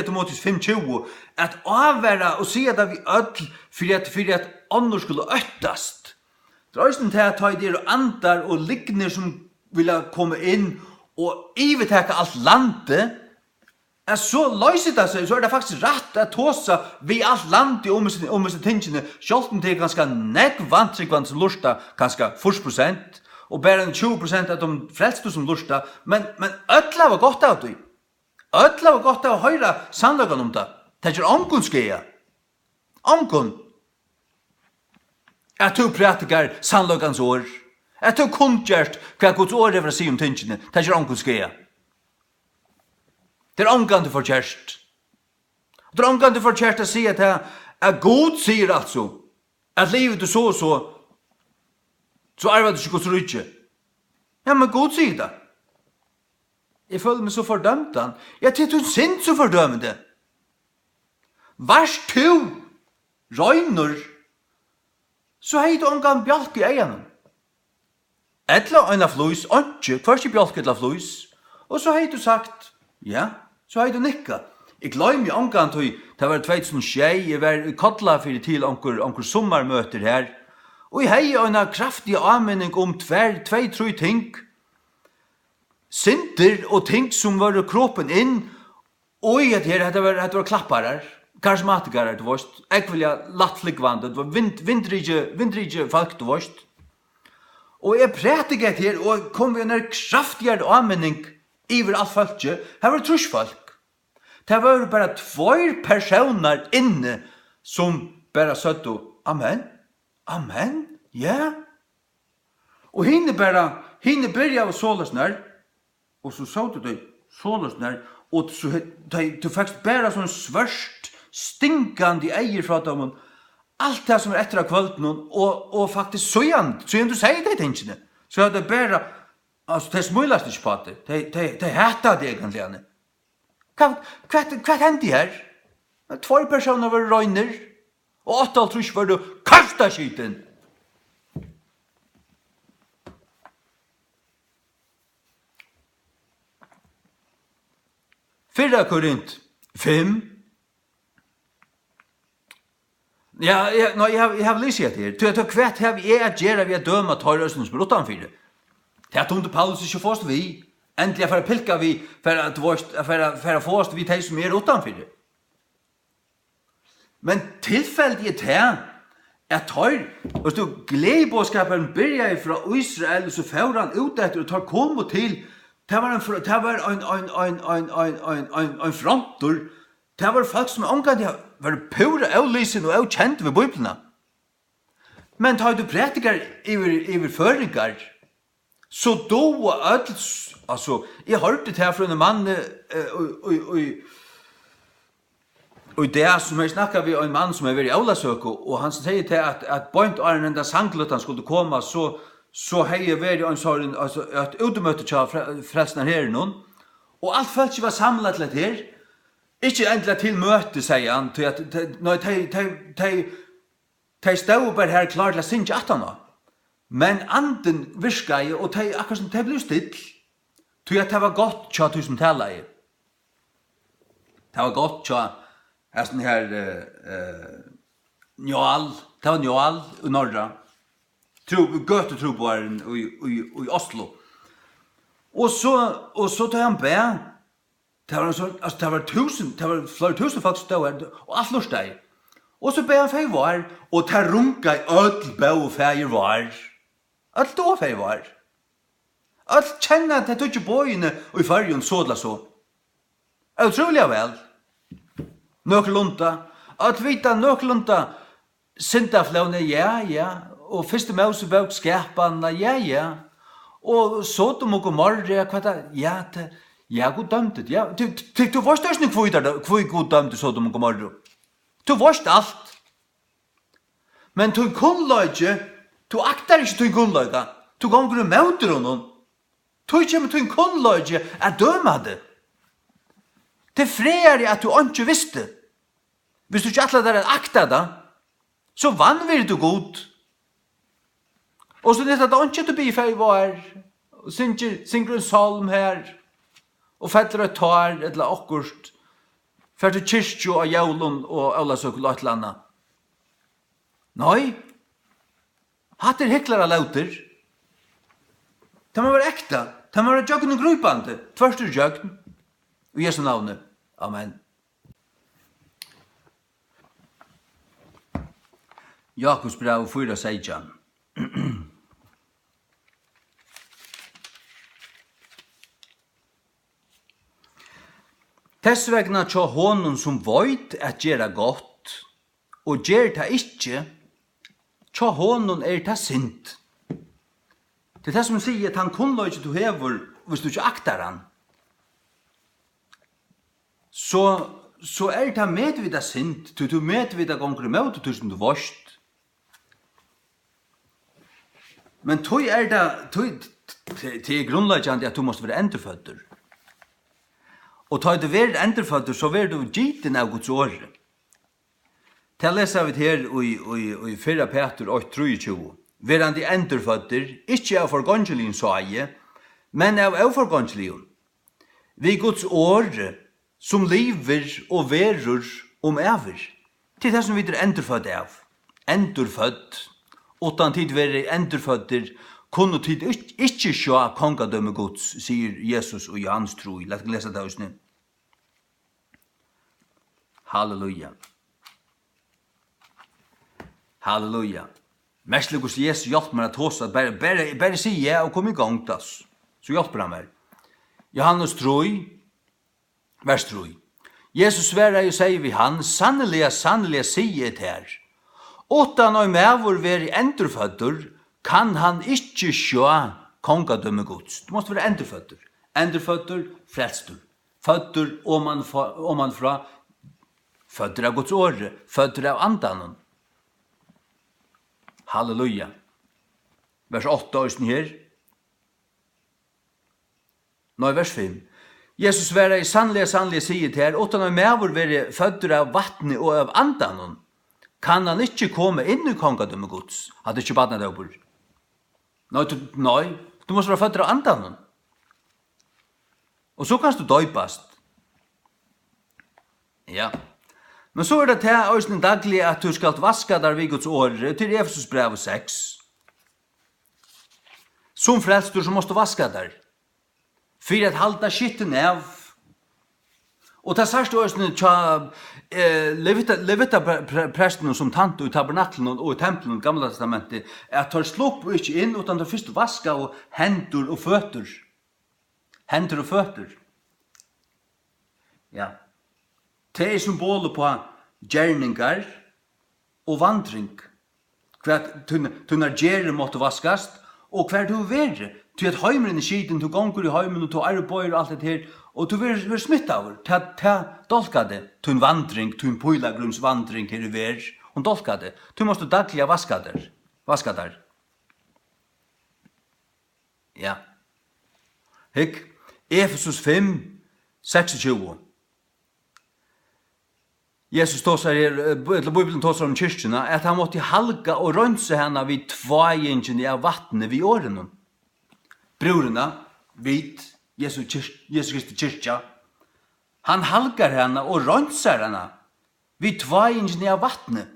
Timoteus 5:20 att avvärda och se att vi öll för att annars skulle öttast. Det är ösnet här att ta idéer och andar och ligner som vill komma in och ivetäcka allt landet. Att så löser det sig så är det faktiskt rätt att tåsa vi allt landet om sig tingene. Självt det är ganska nekvantryggvant som lusta ganska 40%. Och bara 20% av de frälsta som lusta, men ötla var gott av det. Ötla var gott av att höra sannlagan om det. Det är omkun skeja. Omkun. Att du pratikar sannlagans år. Att du kundgjert hva Guds år är för att säga om tingene. Det är omkun skeja. Det är omkun du får kärst. Det är omkun du får kärst att säga att God säger alltså att livet är så arvar du ikke Guds rydde. Ja, men God sier det. Jeg føler meg så fordømt han. Ja, til du sint så fordømende. Vars to røyner, så hei du omgang bjalk i egen. Etla en av fløys, ikke, først i bjalk etla fløys. Og så hei du sagt, ja, så hei du nikka. Jeg gløy meg omgang til, det var 2006, jeg var kottla fyrir til onker sommermøter her, og jeg hei en kraftig anmenning om 2-3 ting. Synder og ting som var kroppen inn, og at det var klapparar, karismatikarar, du varst, ekvelja lattligvand, det var vindrige folk, du varst. Og jeg prætiget her, og kom vi en kraftigere anmenning iver alt folket, her var trusfolk. Det var bare 2 personer inne som bare søtt og amen. Amen, ja. Og henne börjar av solasnär, og så sa du det, solasnär, og så du faktisk bara sån svörst, stinkande eier fra dem, allt det som etter av kvölden, og faktisk så igjen du sier det tingene, så det bara, altså det smullast ikke på det, det heter det egentlig. Hva hendte her? 2 personer var røyner, og 8 trus var du kasta skiten. Fyrra Korint 5. Jeg har lyst til det her. Hvert har vi at gjøre vi at døma tøyrøsene som er utanfyrir. Det er tomt Paulus ikke forst vi. Endelig for å pilka vi for å forst vi de som er utanfyrir. Men tilfellet er Jeg tar, og så gledebådskapen byrja fra Israel, så får han ut etter og tar kom til. Det var en frontor. Det var folk som omgang var pura avlysen og avkjent ved Bibelene. Men tar du prætikar iver føringar, så då altså, jeg hørte det her fra en mann og det som jeg snakket med en mann som er vært i Aulasøk, og han sier til at bøynt av en enda sangløtten skulle komme, så har jeg vært en sånn, altså, et utemøte til frelsen her noen, og alt folk ikke var samlet til det her, ikke endelig til møte, sier han, til at de stod bare her klar til å synge at han. Men anden virket, og akkurat som de ble still, til at det var godt tja tusen talet. Det var godt tja sånn her Njål, det var Njål i Norra, Gøtetroboeren i Oslo. Og så tar han be, det var flere tusen folk som stod her, og alt lort deg. Og så be han fei var, og ta runka i ødel be og fei var. Ødel då fei var. Ødel kjenner at det tog ikke bøyene og i fargen sådla så. Utrolig vel. Nøklunda. At vita nøklunda syndaflåne, ja. Og første Mosebok skapene, ja. Og Sodom og Gomorra, ja, god dømte, ja. Du varst også hvor god dømte Sodom og Gomorra. Du varst alt. Men du kunnløyge, du aktar ikke du kunnløyga. Du gonger møter honom. Du kommer til kunnløyge at døma det. Det freier at du ikke visste. Hvis du ikke atler der akta da, så vanvir du god. Og så det at du ikke blir fei var, og synger en salm her, og fettler et tar, eller akkurst, for til kyrkjo og jævlun og Aulasøk og et eller annet. Nei, hatt heklar lauter. Det må være ekta. Det må være jøgn og grupande. Tvørst jøgn. Og Jesu navnet. Amen. Jakobs brev 4:16. Tess vegna tja honom som voit at gjera gott, og gjer ta ikkje, tja honom ta synd. Det det som sier at han kunnløyge du hever, hvis du ikke aktar han. Så ta medvida synd, du medvida gonger imot, du som du vorst. Men tog det grunnleggende at du måste være endrefødder. Og tar du være endrefødder, så være du giten av Guds åre. Til leser vi her i 4 Peter 8:23. Verandi endrefødder, ikke av forgångeligen så eie, men av avforgångeligen. Vi Guds åre, som lever og verur ever. Til det som vi endrefødd av. Endrefødd. Utan tid være endrefødder, kunne tid ikke sjå kongadømme Guds, sier Jesus og Johans tro. Lett lese det hos nu. Halleluja. Halleluja. Mest lykkes Jesus hjelper meg at hos at bare si ja og kom i gang til oss. Så hjelper han meg. Johannes 3, vers 3. Jesus svarer og sier vi han, sannelig sier et her. Utan og mevor veri endurfødder, kan han ikke sjå kongadømme Guds. Du måste være endurfødder. Endurfødder, frelstur. Fødder omanfra, fødder av Guds åre, fødder av andanen. Halleluja. Vers 8 og her. Nå vers 5. Jesus svarer sannelig sier til her, utan og mevor veri fødder av vattnet og av andanen, kan han ikke komme inn i kongadømme Guds. Hadde ikke badna det oppur. Nei, du måste være fødder av andanen. Og så kan du døypast. Ja. Men så det til òsne daglig at du skal vaska der vid Guds åre til Efesus brev 6. Som frelstur så måste du vaska der. For at halda skitten av. Og det sørste også tja levita presten som tant i tabernaklen og i tempelen i Gamla testamentet, at tar slupp ikke inn, utan tar først vaska og hendur og føtter. Hendur og føtter. Ja. Det er symboler på gjerningar og vandring. Hver tunnar gjerre måtte vaskast, og hver du verre. Du at heimren i skiten, du gonger i heimen, og du arbeider og alt det her, og du vil smitta over. Ta dolkade, tun vandring, tun poilagrumsvandring her i ver, og dolkade. Du måste dagliga vaska der. Ja. Hikk, Efesus 5, 26. Jesus tåsar her, Bibelen tåsar om kyrkjena, at han måtte halka og rønse henne vid tvajingen av vattnet vid årene. Brorna, vid Jesu Kristi kyrkja, han halkar henne og rønser henne vid tvajingen av vattnet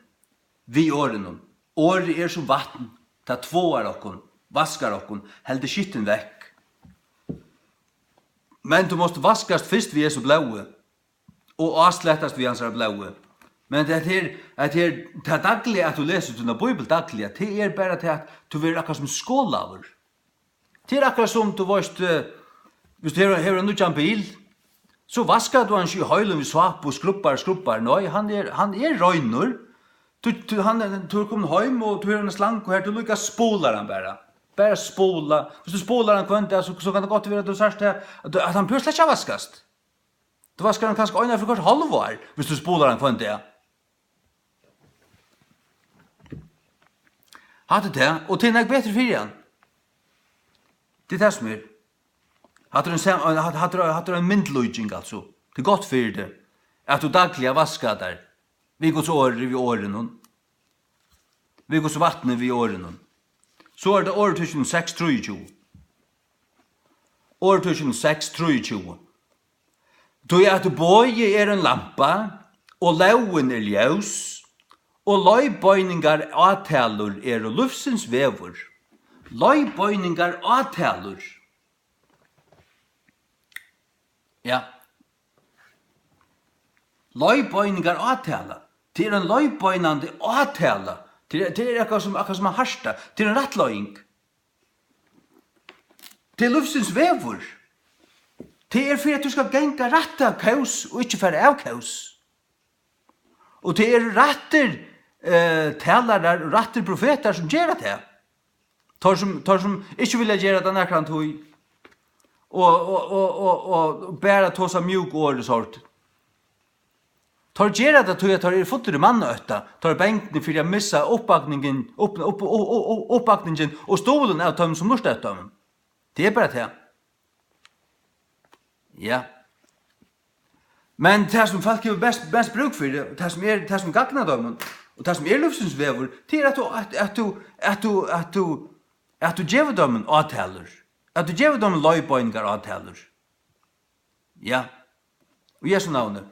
vid årene. Året er som vatten, ta tvåar okkon, vaskar okkon, heldur skitten vekk. Men du måste vaskast fyrst vid Jesu blaue, og avslettast vid hans blaue. Men det er daglig at du leser denne Bibel daglig, det er bare til at du vil akkurat som skålaver. Det er akkurat som du vet, hvis du har en nødjan bil, så vaskar du han ikke i høylen ved svap og skrubbar. Nei, han er røynor. Du er kommet hjem og du har en slank og her, du lykker spolar han bare. Bare spola. Hvis du spolar han kvant, så kan det godt være at du sørst at han bør slett ikke vaskast. Du vaskar han kanskje øyne for kort halvår, hvis du spolar han kvant det. Hatt det, og til nek bedre fyrir han. Det er det som er. Hatt det en myndløyjing, altså. Det er godt fyrir det. At du daglig vaskar der. Vi går så året vid åren. Vi går så vattnet vid åren. Så er det året 2006-23. Året 2006-23. Då er at bøye er en lampa, og lauen er ljøs, og løybøyningar avtaler er lufsens vevor. Løybøyningar avtaler. Ja. Løybøyningar avtaler. Det er en løybøynande avtaler. Det er akkurat som en harsta. Det er en rettløying. Det er lufsens vevor. Det er for at du skal genga rett av kaos, og ikke færre av kaos. Og det er retter talere, retter profeter som gjør det. Tar som ikke vil gjøre det nærkant tog, og bæra tåsa mjuk år og sort. Tar gjør det tog at tar er fotter i mannøtta, tar benkene for å missa oppbakningen og stolen av tømmen som norsk tømmen. Det er bare det. Ja. Men det som folk har best bruk for det, det som gagnar dem, og det som er lufsens vevor, det er at du gjever dem avtaler. At du gjever dem løybøyngar avtaler. Ja. Og Jesu navnet.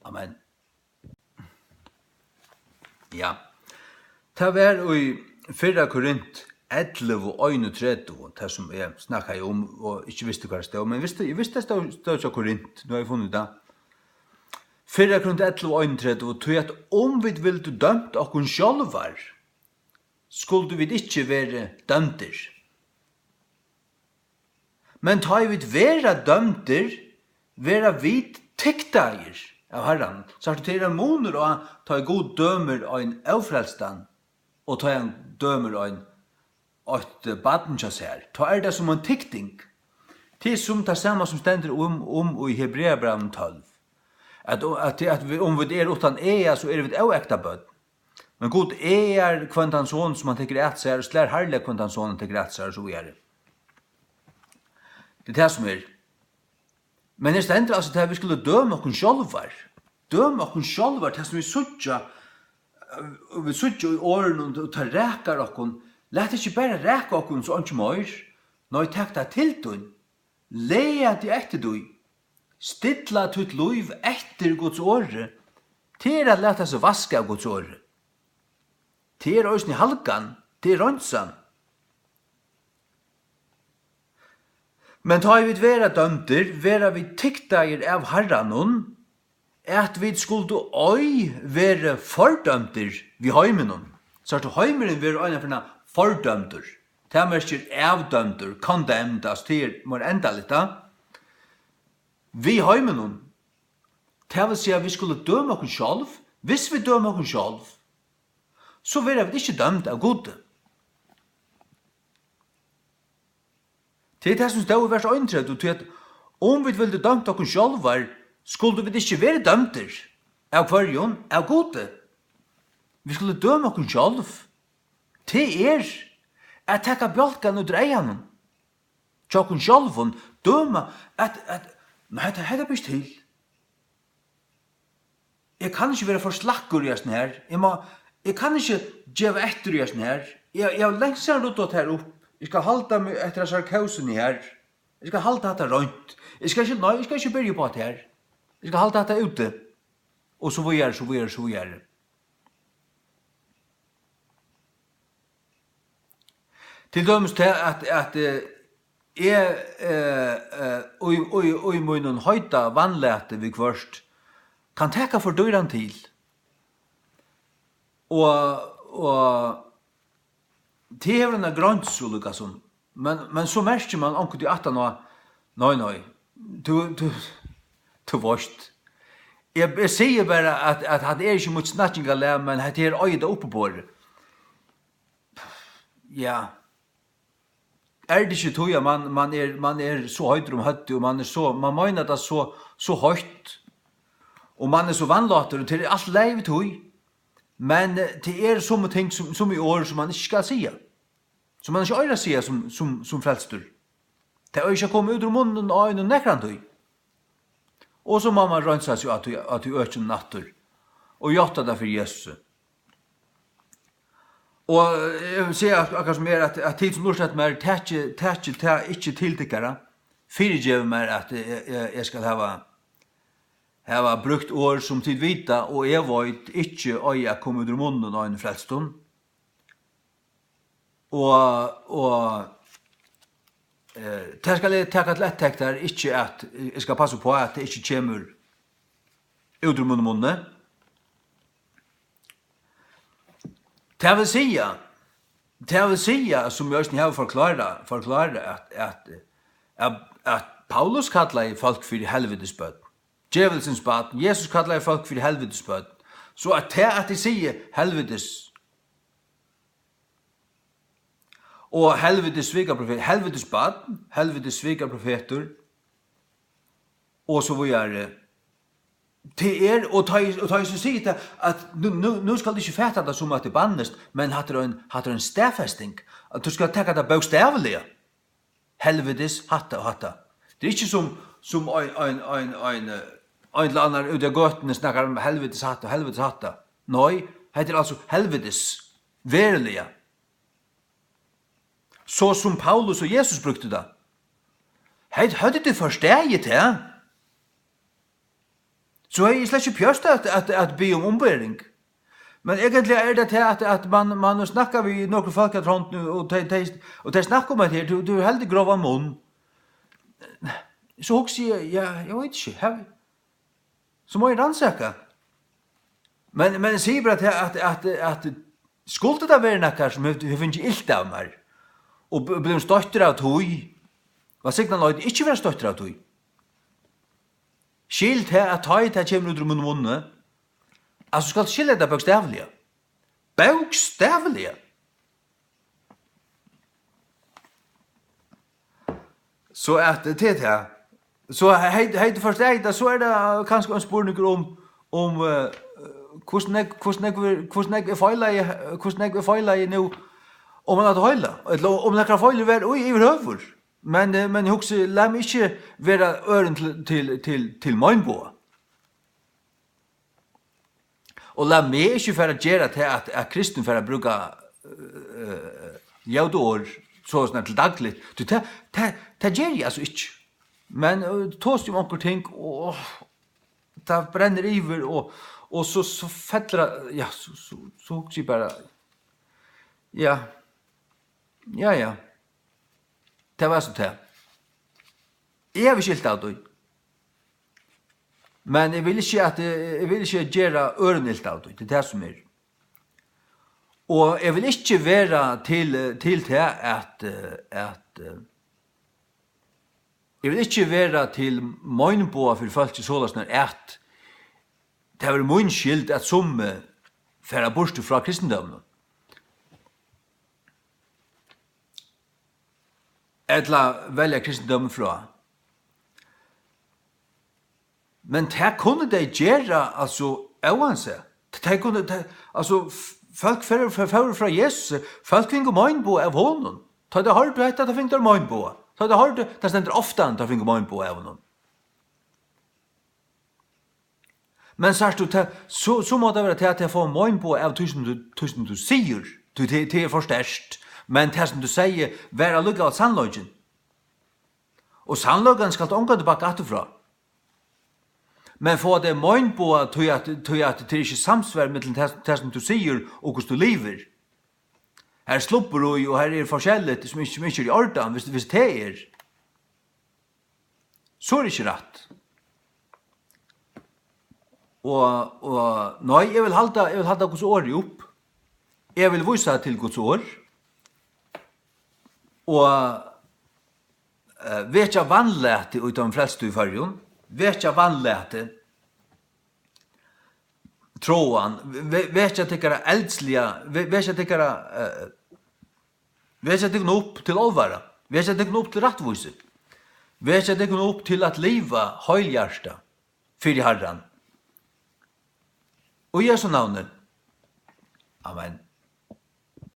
Amen. Ja. Det var i 4 Korint 11 og 31, det som jeg snakket om, og ikke visste hva det stod, men jeg visste det stod til Korint, nå har jeg funnet det. 4 Korint 11 og 31, og tog at om vi vil du dømt okkun sjálvar, skulle vi ikke være dømter. Men ta vi være dømter, være vid tiktager av Herren, så er det til en måneder og ta god dømer av en avfrelstan, og ta en dømer av en baden kjas her. Ta er det som en tikting. Det er som det samme som stender om i Hebreabraven 12. At om vi er utan så er vi også ekta bød. Men god kvantansån som han tekker et seg, og slær herlig kvantansån han tekker et seg, så er det. Det er det som er. Men det stender altså til at vi skulle døme okken sjálvar. Døme okken sjálvar, det som vi suttja i årene og ta rekar okken. Lät ikke bare reka okken så ikke mer. Nå jeg takk deg til døgn. Leia til etter døgn. Stilla tutt liv etter Guds åre. Til at leta seg vaske av Guds åre. Til øysen i halkan. Til rønsan. Men ta vi vera dømter, vera vi tiktair av Herranon, at vi skulle oi være fordømter vi heimenon. Så at heimeren vil øyne for fordømter. Det er merker avdømter, condemned, altså til må enda litt da. Vi heimenon. Det vil si at vi skulle døme oss selv. Hvis vi dømer oss selv, så vil vi ikke dømt av gode. Det er det som står i vers 1, og til at om vi ville dømt oss selv, skulle vi ikke være dømter av hverjon, av gode. Vi skulle døme oss selv. Det at tekka bjølkan ut reianen. Tjokken sjálfun, døma, nei, det er ikke til. Jeg kan ikke være for slakkur i sånn her. Jeg kan ikke djeva etter i sånn her. Jeg har lengst siden ruttet her opp. Jeg skal halda meg etter sarkausen i her. Jeg skal halda dette rundt. Jeg skal ikke byrja på det her. Jeg skal halda dette ute. Og så videre. Til dømes til at jeg og må noen høyta vannlete vi kvørst kan teka for døren til. Og det er en grønnsol, liksom. Men så merker man omkring til 18 år, nei, du vorst. Jeg sier bare at det er ikke mot snatching av det, men det er øyda oppe på det. Ja. Er det ikke tog, man er så høyt høtti, og man mener det så høyt, og man er så vannlater, og det er alt leiv tog, men det er somme ting som i år som man ikke skal sige, som man ikke øyre sige som frelstur. Det er ikke kommet ut ur munnen og øyne nekran tog. Og så må man rønsa seg at du økjen natter, og gjøtta det for Jesus. Og jeg vil si akkurat som at tid som lortet meg ikke tiltikkere, fyrirgjev meg at jeg skal hava brukt år som tid vita, og jeg vet ikke øya kom ut ur munnen og en frelstund. Og det skal jeg teka til ettekk der, ikke at jeg skal passe på at det ikke kommer ut ur munnen. Det vil sige, som jeg også har forklare at Paulus kallar folk for helvetesbød. Djevelsens bad, Jesus kallar folk for helvetesbød. Så at de sier helvetes, og helvetes svigerprofeter, helvetes bad, helvetes svigerprofeter, og så videre. Det er, og ta jeg så sier det, at nu skal du ikke fæta det som at det bannest, men hatt en stedfesting, at du skal tekka det bokstavlige. Helvetes, hatta. Det er ikke som en eller annen ut av gøtene snakker om helvetes hatta. Nei, det er altså helvetes, verilige. Så som Paulus og Jesus brukte det. Hadde du forsteget det? Så jeg slett ikke pjørst at be om ombering. Men egentlig er det til at man snakker vi noen folk at rundt nu, og de snakker om at her, du er heldig grov av munn. Så hun sier, jeg vet ikke, så må jeg rannsaka. Men jeg sier bare at skulle det være noe som jeg finner ikke ilt av meg, og blir støtter av tog, hva sikkert han ikke være støtter av tog. Skilt her at ta i det kommer ut ur munnen, altså skal skilje det bokstavlige. Bokstavlige! Så at det er det. Så hei du forstår, så er det kanskje en spurning om hvordan jeg er feilet nå, om man hadde høyla, om man kan feile være i høver. Men jeg husker, la meg ikke være øren til møgnboa. Og la meg ikke for å gjøre til at kristen for å bruke jødeår sånn til daglig. Det gjør jeg altså ikke. Men tåst jo omkring ting, og det brenner iver, og så fettler ja, så husker jeg bare, ja. Det var så det. Jeg har skilt av det. Men jeg vil ikke gjøre ørenilt av det. Det er det som er. Og jeg vil ikke være til det at jeg vil ikke være til møgnboa for folk i sålasner at det er min skyld at som færa bort fra kristendommen. Eller velja kristendommen fra. Men det kunne de gjøre, altså, oansett. Det kunne, altså, folk fører fra Jesus, folk finner møgnboa av honom. Ta det har du hett at de finner møgnboa. Ta det har du, det stender ofte at de finner møgnboa av honom. Men sørst du, så må det være til at jeg får møgnboa av tusen du sier, det er for størst. Men det som du sier, være lukket av sannløgjen. Og sannløgjen skal omgå tilbake atterfra. Men få det møgnboa til at det er ikke samsvær med det som du sier og hvordan du lever. Her slupper du og her er forskjellig som ikke er i orden hvis det er. Så er det ikke rett. Og nei, jeg vil halda Guds ord opp. Jeg vil vise til Guds ord. Og vet jeg vannlete utom frelste i fargen. Vet jeg vannlete tråan. Vet jeg tykkere eldslige. Vet jeg tykkere opp til olvara. Vet jeg tykkere opp til rattvise. Vet jeg tykkere opp til at liva høylhjersta fyrir Herren. Og Jesu navnet. Amen.